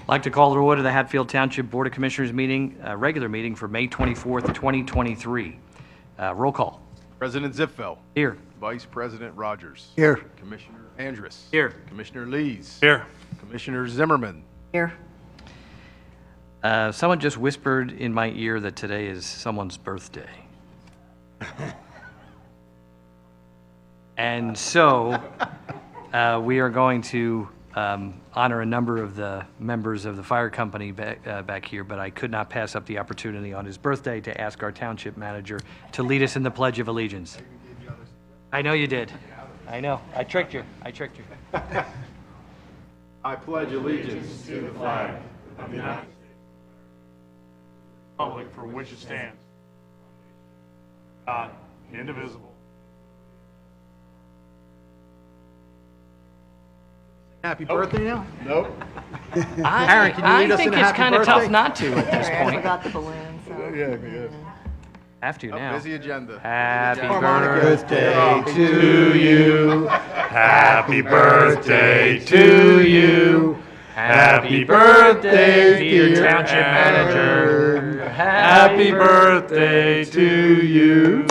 I'd like to call to order the Hatfield Township Board of Commissioners meeting, regular meeting for May 24th, 2023. Roll call. President Zipfel. Here. Vice President Rogers. Here. Commissioner Andrus. Here. Commissioner Lees. Here. Commissioner Zimmerman. Here. Someone just whispered in my ear that today is someone's birthday. And so we are going to honor a number of the members of the fire company back here, but I could not pass up the opportunity on his birthday to ask our township manager to lead us in the Pledge of Allegiance. I know you did. I know. I tricked you. I tricked you. I pledge allegiance to the flag of the United States. Republic for which it stands, God, indivisible. Happy birthday now? Nope. Aaron, can you lead I us think in a it's happy kind of birthday? tough not to at this Sorry, I point. forgot the balloon, so. Yeah. Have to now. Busy agenda. Happy Harmonica. birthday to you. Happy birthday to you. Happy birthday, dear township manager. Happy birthday to you.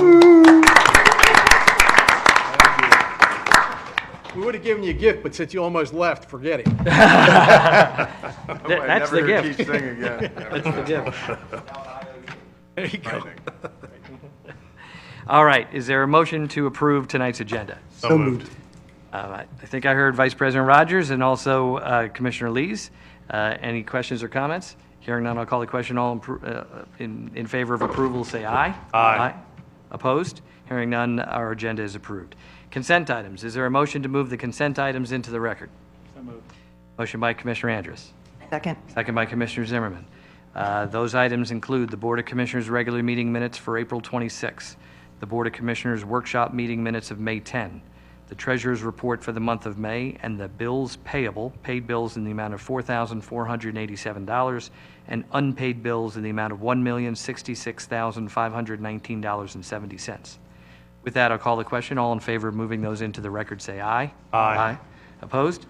We would have given you a gift, but since you almost left, forget it. That's the gift. Keep singing again. That's the gift. There you go. All right, is there a motion to approve tonight's agenda? So moved. I think I heard Vice President Rogers and also Commissioner Lees. Any questions or comments? Hearing none, I'll call the question. All in favor of approval, say aye. Aye. Opposed? Hearing none, our agenda is approved. Consent items. Is there a motion to move the consent items into the record? So moved. Motion by Commissioner Andrus. Second. Second by Commissioner Zimmerman. Those items include the Board of Commissioners regular meeting minutes for April 26, the Board of Commissioners workshop meeting minutes of May 10, the Treasurer's report for the month of May, and the bills payable, paid bills in the amount of $4,487, and unpaid bills in the amount of $1,066,519.70. With that, I'll call the question. All in favor of moving those into the record, say aye. Aye. Opposed?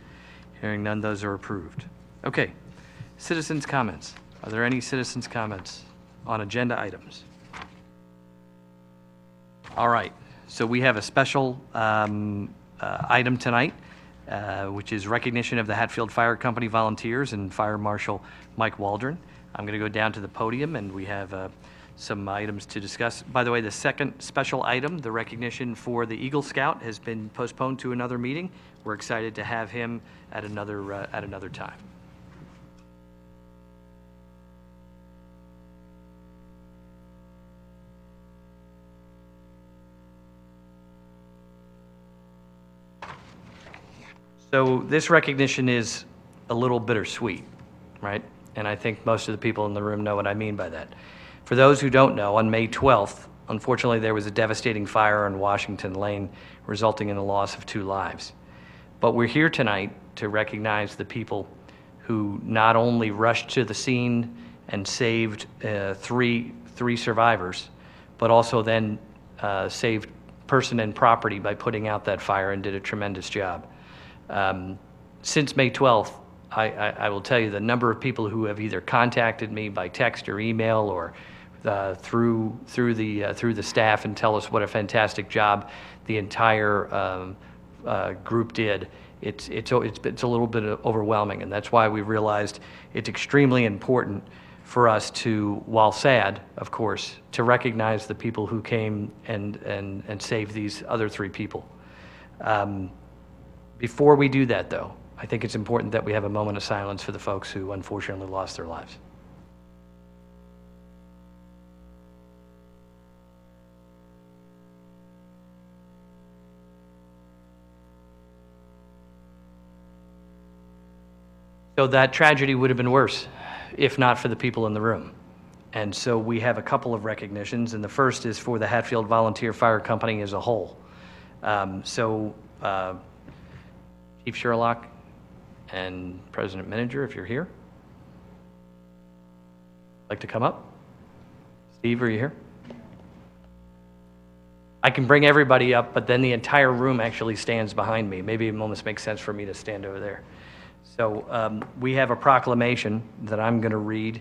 Hearing none, those are approved. Okay. Citizens' comments. Are there any citizens' comments on agenda items? All right. So we have a special item tonight, which is recognition of the Hatfield Fire Company volunteers and Fire Marshal Mike Waldron. I'm going to go down to the podium, and we have some items to discuss. By the way, the second special item, the recognition for the Eagle Scout, has been postponed to another meeting. We're excited to have him at another time. So this recognition is a little bittersweet, right? And I think most of the people in the room know what I mean by that. For those who don't know, on May 12th, unfortunately, there was a devastating fire on Washington Lane, resulting in the loss of 2 lives. But we're here tonight to recognize the people who not only rushed to the scene and saved three survivors, but also then saved person and property by putting out that fire and did a tremendous job. Since May 12th, I will tell you the number of people who have either contacted me by text or email or through the staff and tell us what a fantastic job the entire group did. It's a little bit overwhelming, and that's why we realized it's extremely important for us to, while sad, of course, to recognize the people who came and saved these other 3 people. Before we do that, though, I think it's important that we have a moment of silence for the folks who unfortunately lost their lives. So that tragedy would have been worse if not for the people in the room. And so we have a couple of recognitions, and the first is for the Hatfield Volunteer Fire Company as a whole. Chief Sherlock and President Manager, if you're here. Like to come up? Steve, are you here? I can bring everybody up, but then the entire room actually stands behind me. Maybe it almost makes sense for me to stand over there. So we have a proclamation that I'm going to read,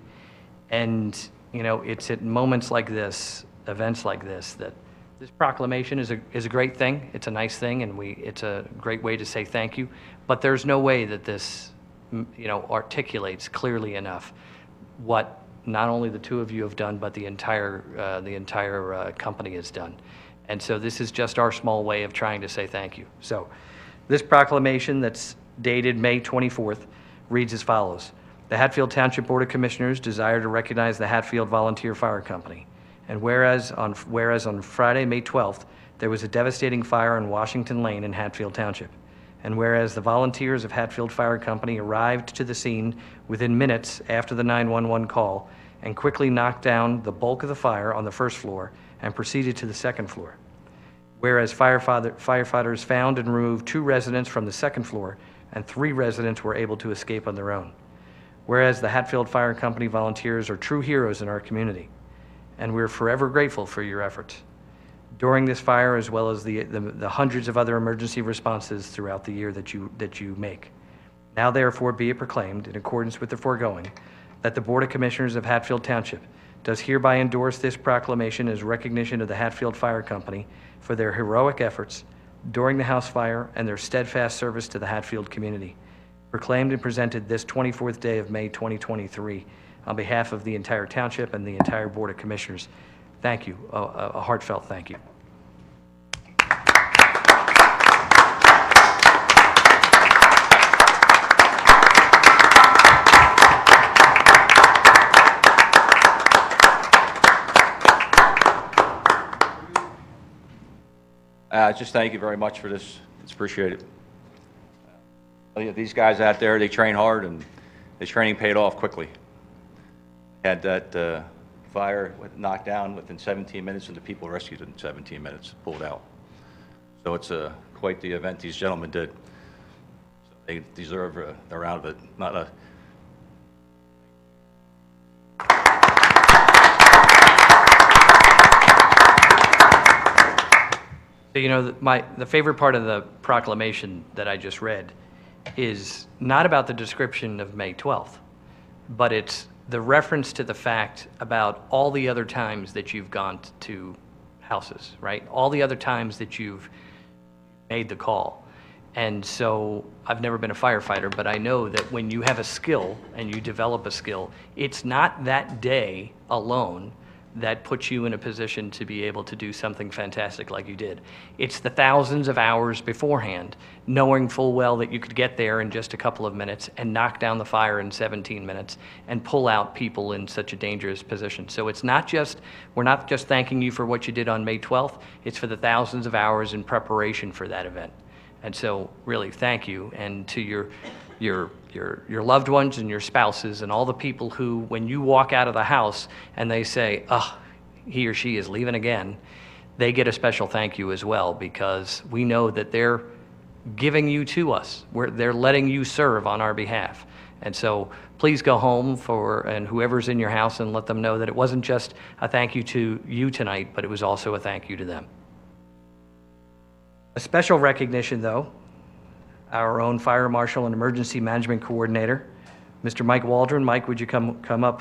and, you know, it's at moments like this, events like this, that this proclamation is a great thing. It's a nice thing, and it's a great way to say thank you. But there's no way that this, you know, articulates clearly enough what not only the two of you have done, but the entire company has done. And so this is just our small way of trying to say thank you. So this proclamation that's dated May 24th reads as follows. The Hatfield Township Board of Commissioners desire to recognize the Hatfield Volunteer Fire Company. And whereas on Friday, May 12th, there was a devastating fire on Washington Lane in Hatfield Township. And whereas the volunteers of Hatfield Fire Company arrived to the scene within minutes after the 911 call and quickly knocked down the bulk of the fire on the first floor and proceeded to the second floor. Whereas firefighters found and removed 2 residents from the second floor and 3 residents were able to escape on their own. Whereas the Hatfield Fire Company volunteers are true heroes in our community, and we're forever grateful for your efforts during this fire, as well as the hundreds of other emergency responses throughout the year that you make. Now therefore be it proclaimed, in accordance with the foregoing, that the Board of Commissioners of Hatfield Township does hereby endorse this proclamation as recognition of the Hatfield Fire Company for their heroic efforts during the house fire and their steadfast service to the Hatfield community. Proclaimed and presented this 24th day of May 2023 on behalf of the entire township and the entire Board of Commissioners. Thank you, a heartfelt thank you. Just thank you very much for this. It's appreciated. These guys out there, they train hard, and the training paid off quickly. Had that fire knocked down within 17 minutes, and the people rescued in 17 minutes, pulled out. So it's quite the event these gentlemen did. So they deserve a round of it. Not a You know, the favorite part of the proclamation that I just read is not about the description of May 12th, but it's the reference to the fact about all the other times that you've gone to houses, right? All the other times that you've made the call. And so I've never been a firefighter, but I know that when you have a skill and you develop a skill, it's not that day alone that puts you in a position to be able to do something fantastic like you did. It's the thousands of hours beforehand, knowing full well that you could get there in just a couple of minutes and knock down the fire in 17 minutes and pull out people in such a dangerous position. So it's not just, we're not just thanking you for what you did on May 12th, it's for the thousands of hours in preparation for that event. And so really thank you, and to your loved ones and your spouses and all the people who, when you walk out of the house and they say, oh, he or she is leaving again, they get a special thank you as well, because we know that they're giving you to us. They're letting you serve on our behalf. And so please go home and whoever's in your house, and let them know that it wasn't just a thank you to you tonight, but it was also a thank you to them. A special recognition, though, our own Fire Marshal and Emergency Management Coordinator, Mr. Mike Waldron. Mike, would you come up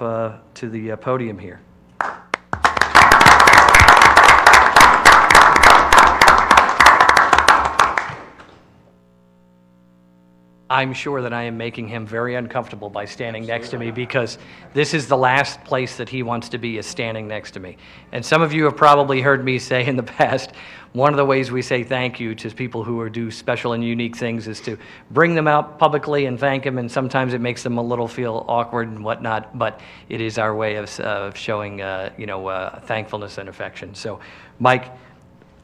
to the podium here? I'm sure that I am making him very uncomfortable by standing next to me, because this is the last place that he wants to be, is standing next to me. And some of you have probably heard me say in the past, one of the ways we say thank you to people who do special and unique things is to bring them out publicly and thank them, and sometimes it makes them a little feel awkward and whatnot, but it is our way of showing thankfulness and affection. So, Mike,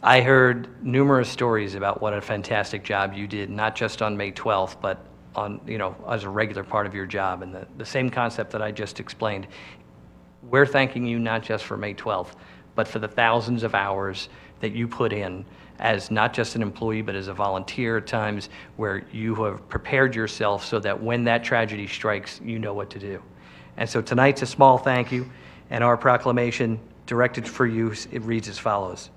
I heard numerous stories about what a fantastic job you did, not just on May 12th, but on, as a regular part of your job. And the same concept that I just explained, we're thanking you not just for May 12th, but for the thousands of hours that you put in as not just an employee, but as a volunteer at times, where you have prepared yourself so that when that tragedy strikes, you know what to do. And so tonight's a small thank you, and our proclamation directed for you, it reads as follows.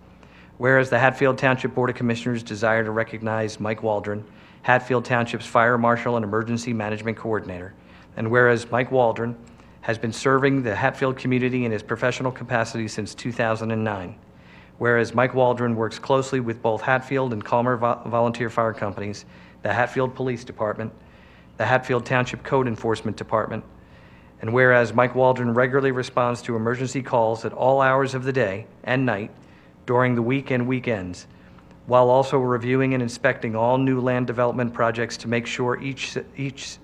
Whereas the Hatfield Township Board of Commissioners desire to recognize Mike Waldron Hatfield Township's Fire Marshal and Emergency Management Coordinator. And whereas Mike Waldron has been serving the Hatfield community in his professional capacity since 2009. Whereas Mike Waldron works closely with both Hatfield and Calmer Volunteer Fire Companies, the Hatfield Police Department, the Hatfield Township Code Enforcement Department, and whereas Mike Waldron regularly responds to emergency calls at all hours of the day and night during the week and weekends, while also reviewing and inspecting all new land development projects to make sure each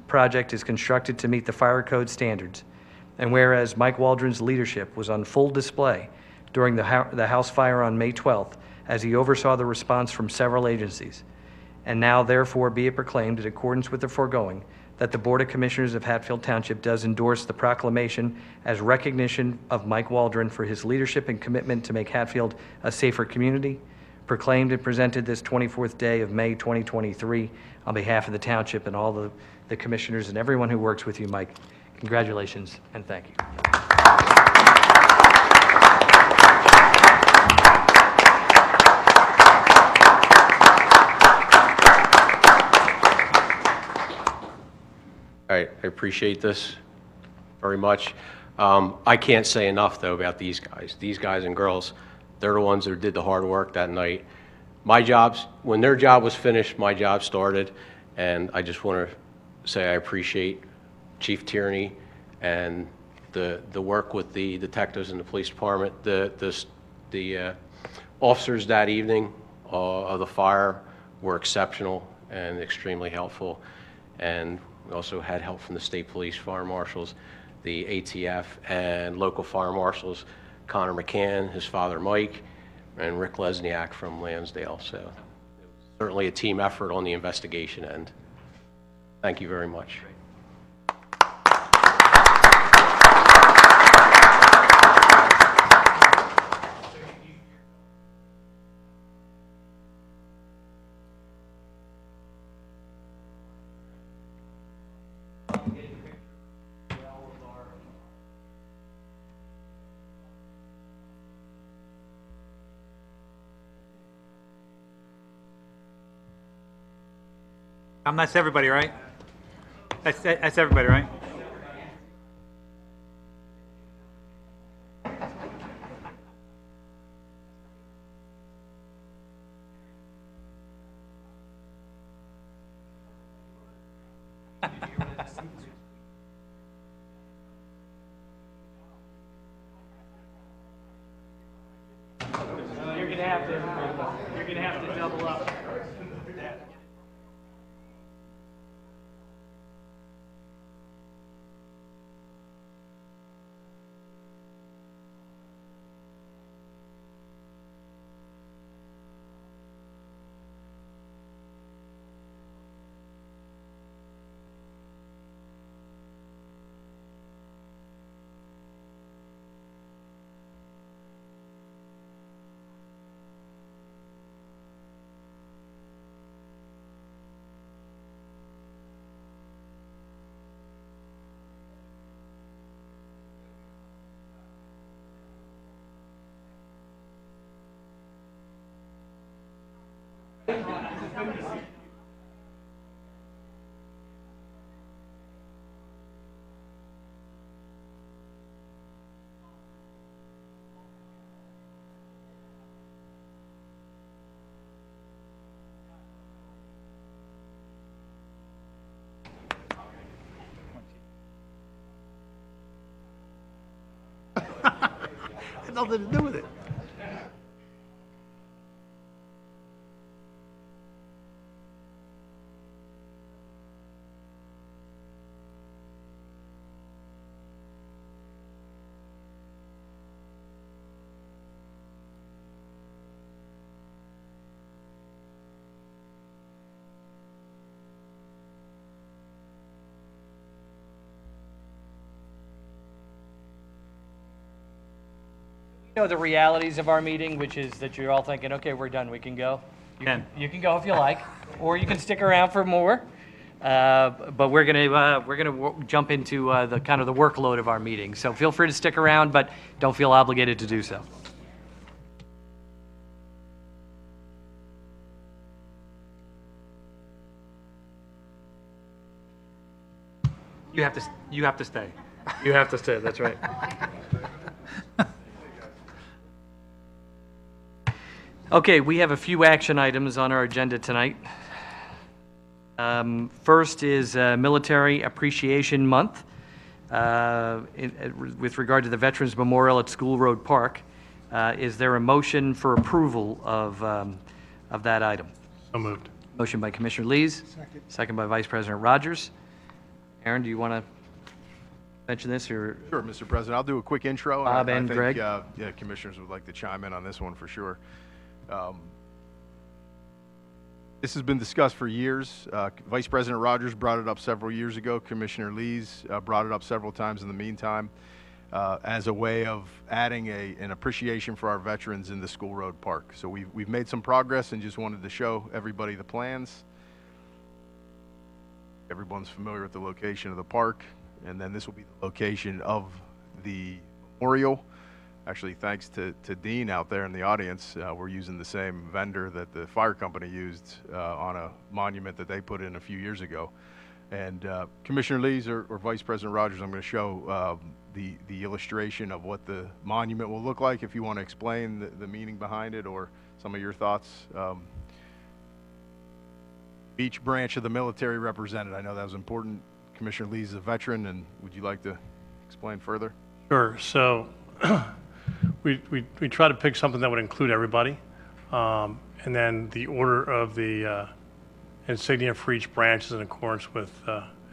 project is constructed to meet the fire code standards. And whereas Mike Waldron's leadership was on full display during the house fire on May 12th, as he oversaw the response from several agencies. And now therefore be it proclaimed in accordance with the foregoing, that the Board of Commissioners of Hatfield Township does endorse the proclamation as recognition of Mike Waldron for his leadership and commitment to make Hatfield a safer community, proclaimed and presented this 24th day of May 2023 on behalf of the township and all the commissioners and everyone who works with you, Mike. Congratulations and thank you. I appreciate this very much. I can't say enough, though, about these guys. These guys and girls, they're the ones that did the hard work that night. When their job was finished, my job started, and I just want to say I appreciate Chief Tierney and the work with the detectives in the police department. The officers that evening of the fire were exceptional and extremely helpful, and we also had help from the state police, fire marshals, the ATF, and local fire marshals, Connor McCann, his father Mike, and Rick Lesniak from Lansdale. So it was certainly a team effort on the investigation end. Thank you very much. That's everybody, right? That's everybody, right? You're gonna have to double up. Had nothing to do with it. You know the realities of our meeting, which is that you're all thinking, okay, we're done, we can go. You can go if you like, or you can stick around for more. But we're gonna jump into the kind of the workload of our meeting. So feel free to stick around, but don't feel obligated to do so. You have to stay. You have to stay, that's right. Okay, we have a few action items on our agenda tonight. First is Military Appreciation Month with regard to the Veterans Memorial at School Road Park. Is there a motion for approval of that item? So moved. Motion by Commissioner Lees. Second by Vice President Rogers. Aaron, do you want to mention this, or? Sure, Mr. President. I'll do a quick intro. Bob I and think, Greg. Yeah, commissioners would like to chime in on this one for sure. This has been discussed for years. Vice President Rogers brought it up several years ago. Commissioner Lees brought it up several times in the meantime as a way of adding an appreciation for our veterans in the School Road Park. So we've made some progress and just wanted to show everybody the plans. Everyone's familiar with the location of the park, and then this will be the location of the memorial. Actually, thanks to Dean out there in the audience, we're using the same vendor that the fire company used on a monument that they put in a few years ago. And Commissioner Lees or Vice President Rogers, I'm going to show the illustration of what the monument will look like, if you want to explain the meaning behind it or some of your thoughts. Each branch of the military represented. I know that was important. Commissioner Lees is a veteran, and would you like to explain further? Sure. So we try to pick something that would include everybody. And then the order of the insignia for each branch is in accordance with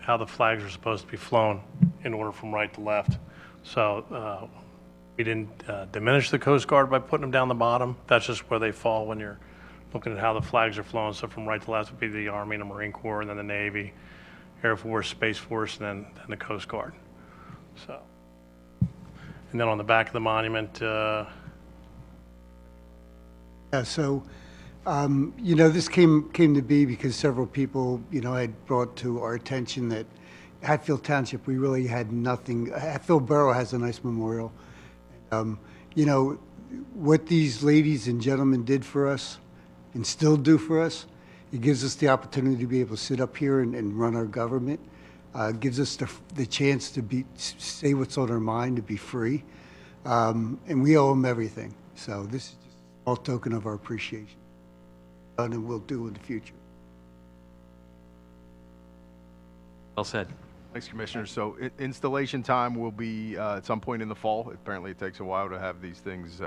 how the flags are supposed to be flown in order from right to left. So we didn't diminish the Coast Guard by putting them down the bottom. That's just where they fall when you're looking at how the flags are flown. So from right to left would be the Army and the Marine Corps, and then the Navy, Air Force, Space Force, and then the Coast Guard. So, and then on the back of the monument, Yeah, so, this came to be because several people, had brought to our attention that Hatfield Township, we really had nothing. Hatfield Borough has a nice memorial. What these ladies and gentlemen did for us and still do for us, it gives us the opportunity to be able to sit up here and run our government. Gives us the chance to say what's on our mind, to be free. And we owe them everything. So this is just a small token of our appreciation. Done and will do in the future. Well said. Thanks, Commissioner. So installation time will be at some point in the fall. Apparently, it takes a while to have these things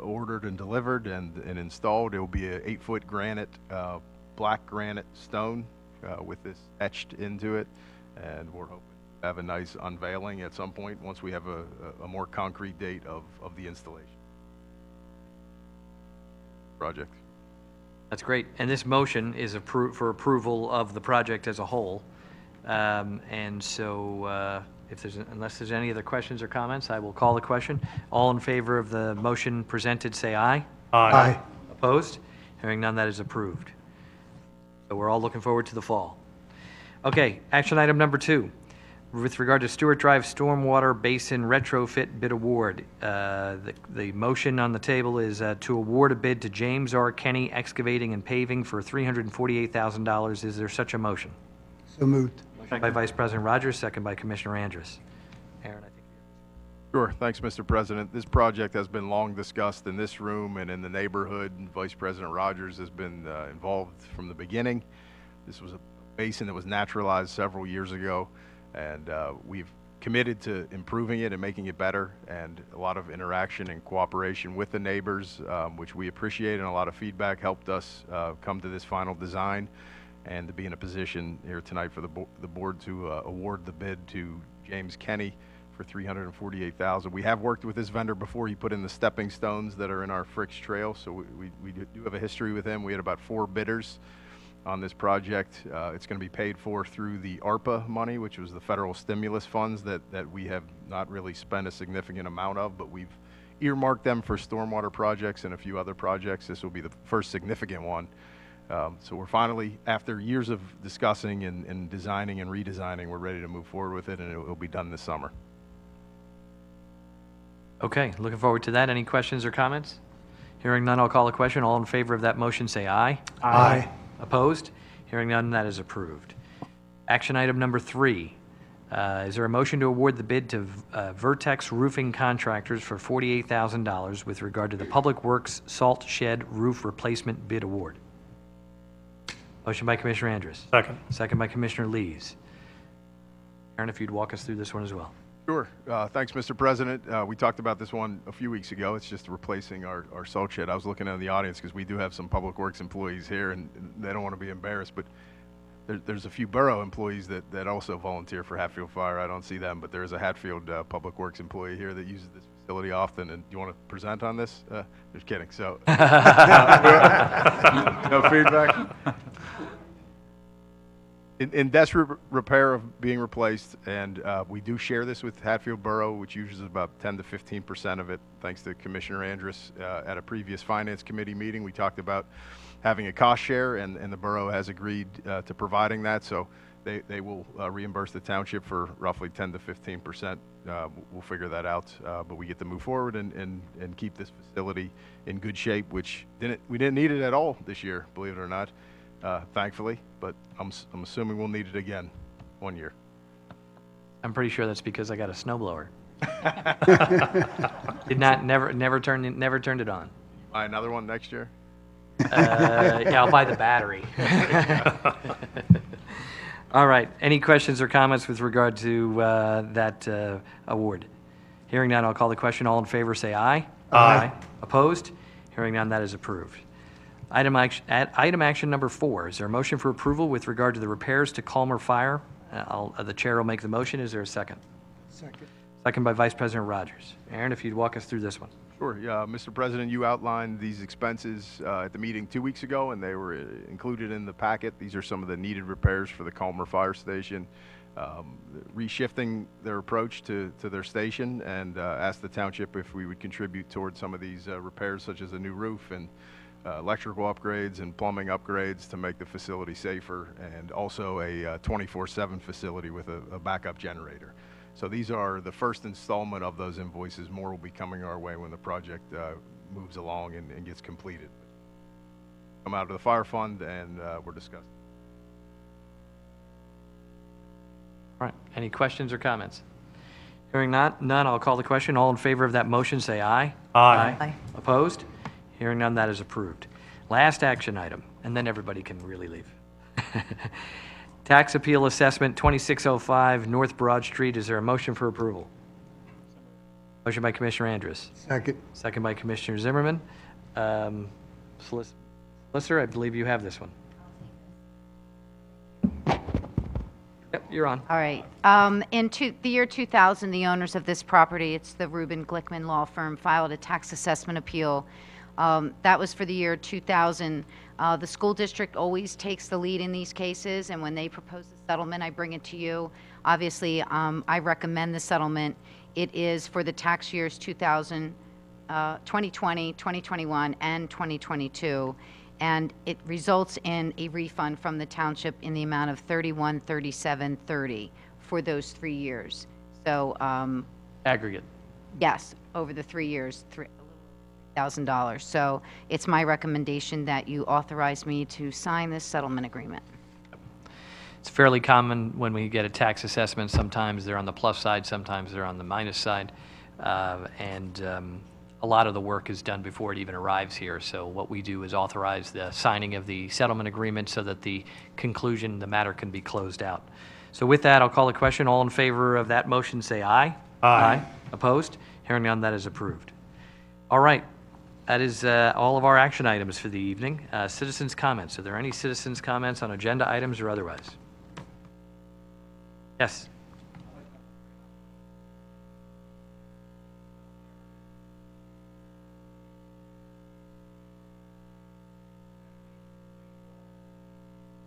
ordered and delivered and installed. It will be an 8-foot granite, black granite stone with this etched into it, and we're hoping to have a nice unveiling at some point once we have a more concrete date of the installation project. That's great. And this motion is for approval of the project as a whole. And so unless there's any other questions or comments, I will call the question. All in favor of the motion presented, say aye. Aye. Opposed? Hearing none, that is approved. So we're all looking forward to the fall. Okay, action item number 2. With regard to Stewart Drive Stormwater Basin Retrofit Bid Award, the motion on the table is to award a bid to James R. Kenny Excavating and Paving for $348,000. Is there such a motion? So moved. Motion by Vice President Rogers, second by Commissioner Andrus. Aaron, I think. Sure. Thanks, Mr. President. This project has been long discussed in this room and in the neighborhood. Vice President Rogers has been involved from the beginning. This was a basin that was naturalized several years ago, and we've committed to improving it and making it better, and a lot of interaction and cooperation with the neighbors, which we appreciate, and a lot of feedback helped us come to this final design and to be in a position here tonight for the board to award the bid to James Kenny for $348,000. We have worked with this vendor before. He put in the stepping stones that are in our Fricks Trail, so we do have a history with him. We had about 4 bidders on this project. It's going to be paid for through the ARPA money, which was the federal stimulus funds that we have not really spent a significant amount of, but we've earmarked them for stormwater projects and a few other projects. This will be the first significant one. So we're finally, after years of discussing and designing and redesigning, we're ready to move forward with it, and it will be done this summer. Okay, looking forward to that. Any questions or comments? Hearing none, I'll call the question. All in favor of that motion, say aye. Aye. Opposed? Hearing none, that is approved. Action item number 3. Is there a motion to award the bid to Vertex Roofing Contractors for $48,000 with regard to the Public Works Salt Shed Roof Replacement Bid Award? Motion by Commissioner Andrus. Second. Second by Commissioner Lees. Aaron, if you'd walk us through this one as well. Sure. Thanks, Mr. President. We talked about this one a few weeks ago. It's just replacing our salt shed. I was looking in the audience because we do have some Public Works employees here, and they don't want to be embarrassed, but there's a few borough employees that also volunteer for Hatfield Fire. I don't see them, but there's a Hatfield Public Works employee here that uses this facility often. And do you want to present on this? Just kidding. So, no feedback. In desperate repair of being replaced, and we do share this with Hatfield Borough, which uses about 10 to 15% of it, thanks to Commissioner Andrus. At a previous Finance Committee meeting, we talked about having a cost share, and the borough has agreed to providing that, so they will reimburse the township for roughly 10 to 15%. We'll figure that out, but we get to move forward and keep this facility in good shape, which we didn't need it at all this year, believe it or not. Thankfully, but I'm assuming we'll need it again one year. I'm pretty sure that's because I got a snowblower. Never turned it on. Buy another one next year? Yeah, I'll buy the battery. All right, any questions or comments with regard to that award? Hearing none, I'll call the question. All in favor, say aye. Aye. Opposed? Hearing none, that is approved. Item action number 4, is there a motion for approval with regard to the repairs to Calmer Fire? The chair will make the motion. Is there a second? Second. Second by Vice President Rogers. Aaron, if you'd walk us through this one. Sure. Yeah, Mr. President, you outlined these expenses at the meeting 2 weeks ago, and they were included in the packet. These are some of the needed repairs for the Calmer Fire Station, reshifting their approach to their station, and asked the township if we would contribute towards some of these repairs, such as a new roof and electrical upgrades and plumbing upgrades to make the facility safer, and also a 24/7 facility with a backup generator. So these are the first installment of those invoices. More will be coming our way when the project moves along and gets completed. Come out of the fire fund, and we're discussing. All right, any questions or comments? Hearing none, I'll call the question. All in favor of that motion, say aye. Aye. Opposed? Hearing none, that is approved. Last action item, and then everybody can really leave. Tax Appeal Assessment 2605 North Broad Street. Is there a motion for approval? Motion by Commissioner Andrus. Second. Second by Commissioner Zimmerman. Solicitor, I believe you have this one. Yep, you're on. All right. The year 2000, the owners of this property, it's the Reuben Glickman Law Firm, filed a tax assessment appeal. That was for the year 2000. The school district always takes the lead in these cases, and when they propose a settlement, I bring it to you. Obviously, I recommend the settlement. It is for the tax years 2020, 2021, and 2022, and it results in a refund from the township in the amount of $31,3730 for those 3 years. So, Aggregate. yes, over the 3 years, $1,000. So it's my recommendation that you authorize me to sign this settlement agreement. It's fairly common when we get a tax assessment. Sometimes they're on the plus side, sometimes they're on the minus side. A lot of the work is done before it even arrives here. So what we do is authorize the signing of the settlement agreement so that the conclusion, the matter can be closed out. So with that, I'll call the question. All in favor of that motion, say aye. Aye. Opposed? Hearing none, that is approved. All right. That is all of our action items for the evening. Citizens' comments. Are there any citizens' comments on agenda items or otherwise? Yes.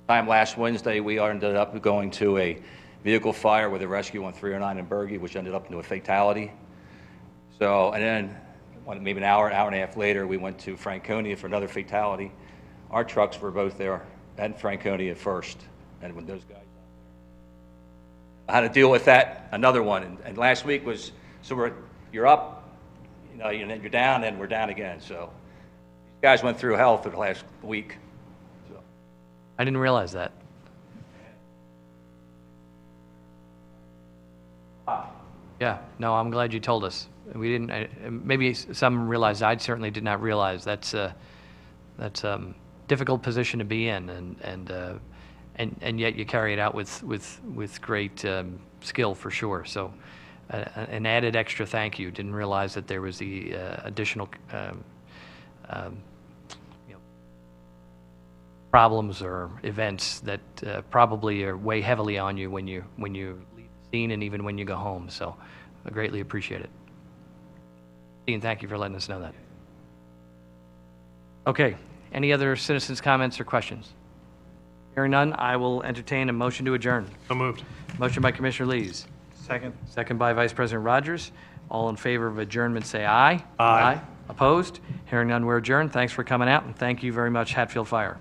Time last Wednesday, we ended up going to a vehicle fire with a rescue on 309 in Bergie, which ended up into a fatality. So, and then maybe an hour and a half later, we went to Franconia for another fatality. Our trucks were both there at Franconia first, and when those guys how to deal with that, another one. And last week was, so you're up, and then you're down, and we're down again. So these guys went through hell for the last week. So. I didn't realize that. Yeah, no, I'm glad you told us. We didn't, maybe some realized, I certainly did not realize that's difficult position to be in, and yet you carry it out with great skill for sure. So an added extra thank you. Didn't realize that there was the additional you know, problems or events that probably weigh heavily on you when you leave the scene and even when you go home. So I greatly appreciate it. Dean, thank you for letting us know that. Okay, any other citizens' comments or questions? Hearing none, I will entertain a motion to adjourn. So moved. Motion by Commissioner Lees, Second. second by Vice President Rogers. All in favor of adjournment, say aye. Aye. Opposed? Hearing none, we're adjourned. Thanks for coming out, and thank you very much, Hatfield Fire.